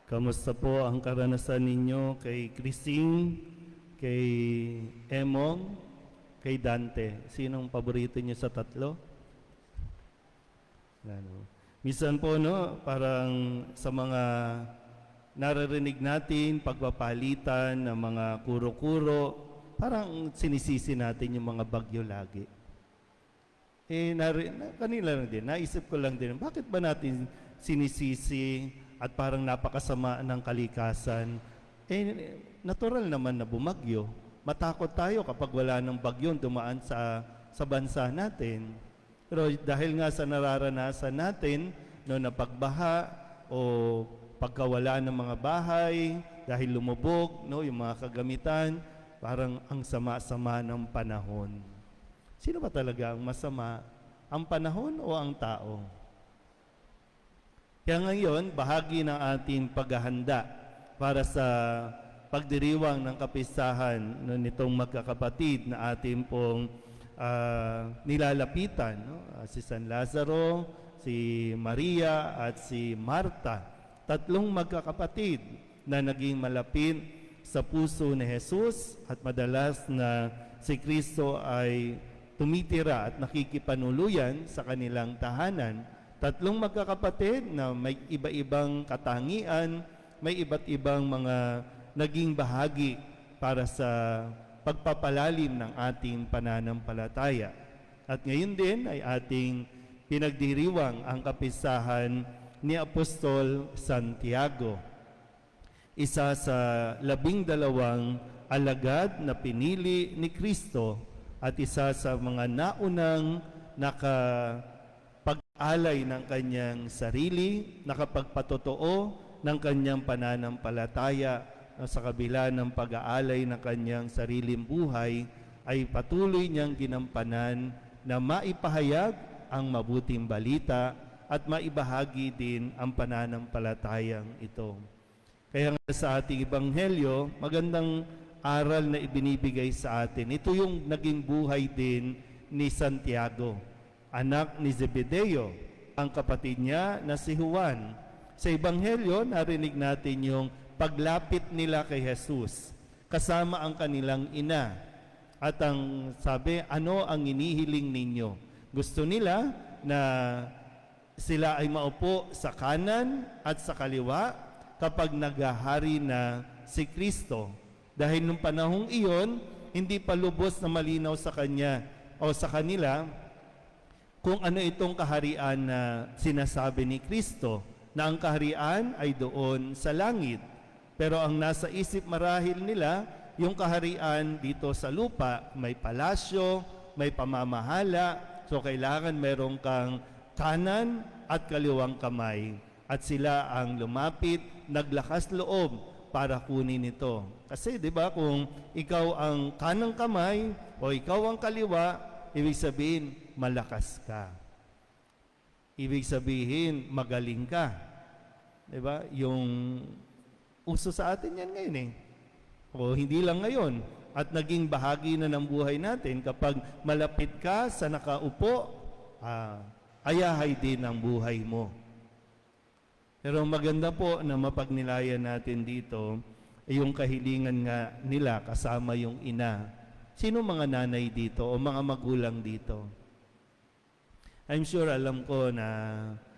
Kamusta po ang karanasan ninyo kay Christine, kay Emong, kay Dante? Sinong paborito niyo sa tatlo? Minsan po, no, parang sa mga naririnig natin, pagpapalitan ng mga kuro-kuro, parang sinisisi natin yung mga bagyo lagi. Kanila lang din, naisip ko lang din, bakit ba natin sinisisi at parang napakasama ng kalikasan? Natural naman na bumagyo. Matakot tayo kapag wala ng bagyo dumaan sa bansa natin. Pero dahil nga sa nararanasan natin, no, na pagbaha o pagkawala ng mga bahay, dahil lumubog, no, yung mga kagamitan, parang ang sama-sama ng panahon. Sino ba talaga ang masama? Ang panahon o ang tao? Kaya ngayon, bahagi ng ating paghahanda para sa pagdiriwang ng kapistahan nitong magkakapatid na ating pong nilalapitan, no? Si San Lazaro, si Maria at si Marta. Tatlong magkakapatid na naging malapit sa puso ni Jesus at madalas na si Kristo ay tumitira at nakikipanuluyan sa kanilang tahanan. Tatlong magkakapatid na may iba-ibang katangian, may iba't ibang mga naging bahagi para sa pagpapalalim ng ating pananampalataya. At ngayon din ay ating pinagdiriwang ang kapistahan ni Apostol Santiago, isa sa 12 alagad na pinili ni Kristo at isa sa mga naunang nakapag-alay ng kanyang sarili, nakapagpatotoo ng kanyang pananampalataya sa kabila ng pag-aalay ng kanyang sariling buhay, ay patuloy niyang ginampanan na maipahayag ang mabuting balita at maibahagi din ang pananampalatayang ito. Kaya nga sa ating Ebanghelyo, magandang aral na ibinibigay sa atin. Ito yung naging buhay din ni Santiago, anak ni Zebedeo, ang kapatid niya na si Juan. Sa Ebanghelyo, narinig natin yung paglapit nila kay Jesus, kasama ang kanilang ina. At ang sabi, ano ang inihiling ninyo? Gusto nila na sila ay maupo sa kanan at sa kaliwa kapag naghahari na si Kristo. Dahil nung panahong iyon, hindi pa lubos na malinaw sa kanya o sa kanila kung ano itong kaharian na sinasabi ni Kristo, na ang kaharian ay doon sa langit. Pero ang nasa isip marahil nila, yung kaharian dito sa lupa, may palasyo, may pamamahala, so kailangan meron kang kanan at kaliwang kamay. At sila ang lumapit, naglakas loob para kunin ito. Kasi di ba kung ikaw ang kanang kamay o ikaw ang kaliwa, ibig sabihin malakas ka. Ibig sabihin magaling ka. Di ba? Yung uso sa atin yan ngayon eh. O hindi lang ngayon. At naging bahagi na ng buhay natin kapag malapit ka sa nakaupo, ayahay din ang buhay mo. Pero maganda po na mapagnilayan natin dito yung kahilingan nga nila kasama yung ina. Sino mga nanay dito o mga magulang dito? I'm sure alam ko na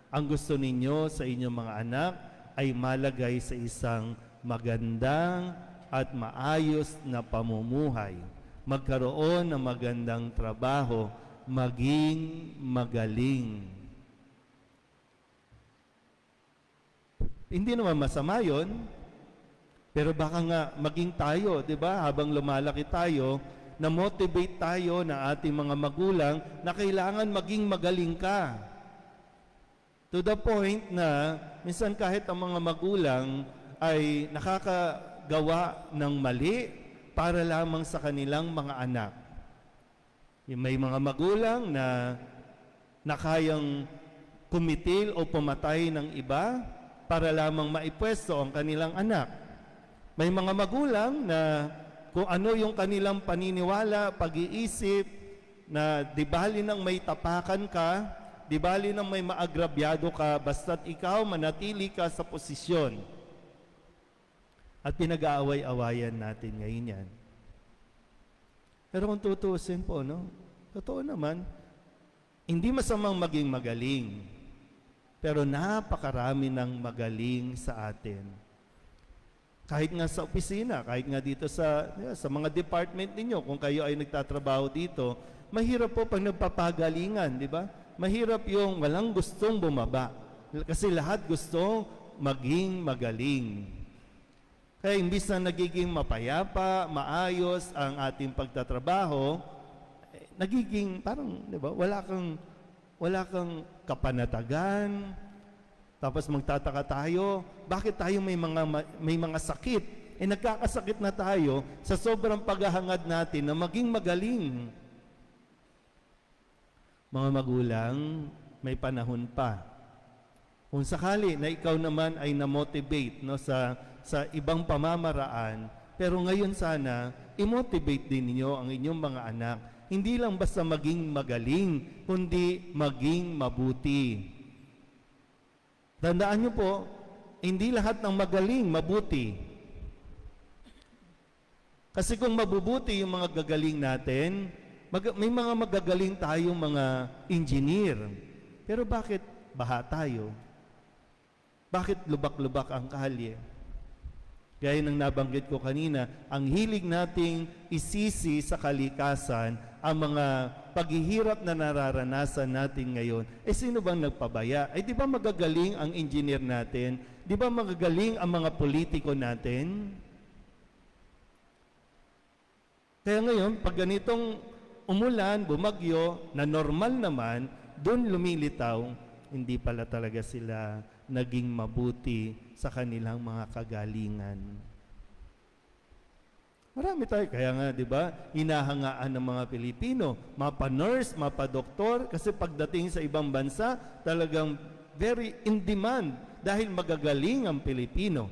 ang gusto ninyo sa inyong mga anak ay malagay sa isang magandang at maayos na pamumuhay, magkaroon ng magandang trabaho, maging magaling. Hindi naman masama yun, pero baka nga maging tayo, di ba, habang lumalaki tayo, na-motivate tayo na ating mga magulang na kailangan maging magaling ka. To the point na minsan kahit ang mga magulang ay nakakagawa ng mali para lamang sa kanilang mga anak. May mga magulang na nakayang kumitil o pumatay ng iba para lamang maipwesto ang kanilang anak. May mga magulang na kung ano yung kanilang paniniwala, pag-iisip, na di bali nang may tapakan ka, di bali nang may maagrabyado ka, basta't ikaw manatili ka sa posisyon. At pinag-aaway-awayan natin ngayon yan. Pero kung tutuusin po, no? Totoo naman, hindi masamang maging magaling. Pero napakarami ng magaling sa atin. Kahit nga sa opisina, kahit nga dito sa mga department ninyo, kung kayo ay nagtatrabaho dito, mahirap po pag nagpapagalingan, di ba? Mahirap yung walang gustong bumaba. Kasi lahat gusto maging magaling. Kaya imbis na nagiging mapayapa, maayos ang ating pagtatrabaho, nagiging parang, di ba, wala kang kapanatagan. Tapos magtataka tayo, bakit tayo may mga sakit? Nagkakasakit na tayo sa sobrang paghahangad natin na maging magaling. Mga magulang, may panahon pa. Kung sakali na ikaw naman ay na-motivate, no, sa ibang pamamaraan, pero ngayon sana, i-motivate din niyo ang inyong mga anak. Hindi lang basta maging magaling, kundi maging mabuti. Tandaan niyo po, hindi lahat ng magaling, mabuti. Kasi kung mabubuti yung mga gagaling natin, may mga magagaling tayong mga engineer. Pero bakit baha tayo? Bakit lubak-lubak ang kalye? Gaya ng nabanggit ko kanina, ang hilig nating isisi sa kalikasan ang mga paghihirap na nararanasan natin ngayon. Sino bang nagpabaya? Di ba magagaling ang engineer natin? Di ba magagaling ang mga politiko natin? Kaya ngayon, pag ganitong umulan, bumagyo, na normal naman, doon lumilitaw, hindi pala talaga sila naging mabuti sa kanilang mga kagalingan. Marami tayo. Kaya nga, di ba, hinahangaan ng mga Pilipino, mapa-nurse, mapa-doktor, kasi pagdating sa ibang bansa, talagang very in demand dahil magagaling ang Pilipino.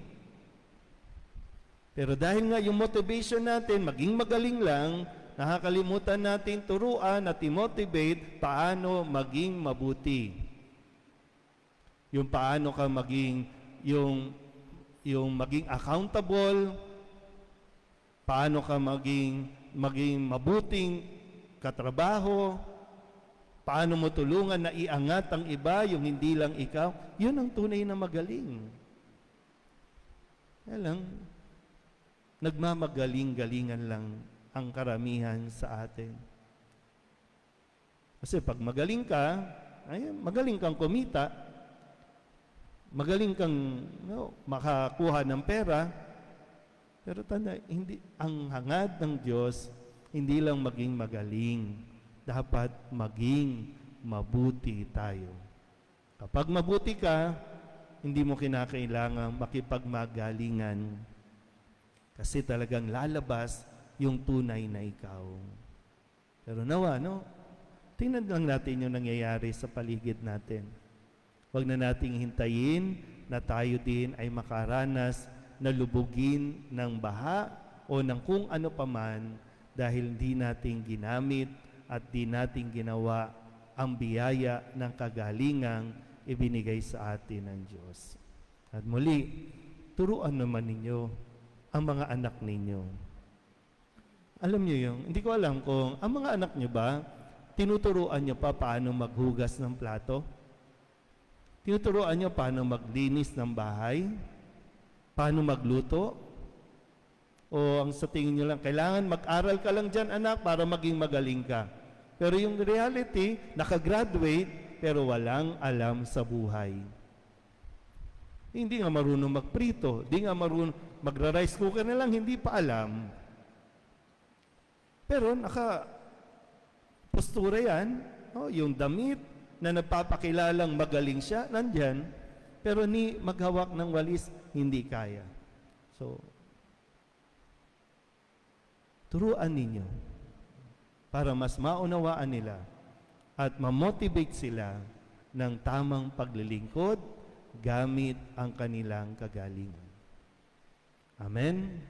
Pero dahil nga yung motivation natin, maging magaling lang, nakakalimutan natin turuan at i-motivate paano maging mabuti. Yung paano ka maging maging accountable, paano ka maging mabuting katrabaho, paano mo tulungan na iangat ang iba, yung hindi lang ikaw, yun ang tunay na magaling. Kaya lang, nagmamagaling-galingan lang ang karamihan sa atin. Kasi pag magaling ka, magaling kang kumita, magaling kang makakuha ng pera, pero tanda, hindi, ang hangad ng Diyos, hindi lang maging magaling, dapat maging mabuti tayo. Kapag mabuti ka, hindi mo kinakailangan makipagmagalingan, kasi talagang lalabas yung tunay na ikaw. Pero nawa, tingnan lang natin yung nangyayari sa paligid natin. Huwag na nating hintayin na tayo din ay makaranas na lubugin ng baha o ng kung ano paman dahil di nating ginamit at di nating ginawa ang biyaya ng kagalingang ibinigay sa atin ng Diyos. At muli, turuan naman ninyo ang mga anak ninyo. Alam niyo yung, hindi ko alam kung ang mga anak niyo ba, tinuturuan niyo pa paano maghugas ng plato? Tinuturuan niyo paano maglinis ng bahay? Paano magluto? O ang sa tingin niyo lang, kailangan mag-aral ka lang dyan, anak, para maging magaling ka. Pero yung reality, nakagraduate, pero walang alam sa buhay. Hindi nga marunong magprito, hindi nga marunong magra-rice cooker na lang, hindi pa alam. Pero naka-postura yan, yung damit, na nagpapakilalang magaling siya, nandyan, pero ni maghawak ng walis, hindi kaya. So, turuan ninyo para mas maunawaan nila at ma-motivate sila ng tamang paglilingkod gamit ang kanilang kagalingan. Amen?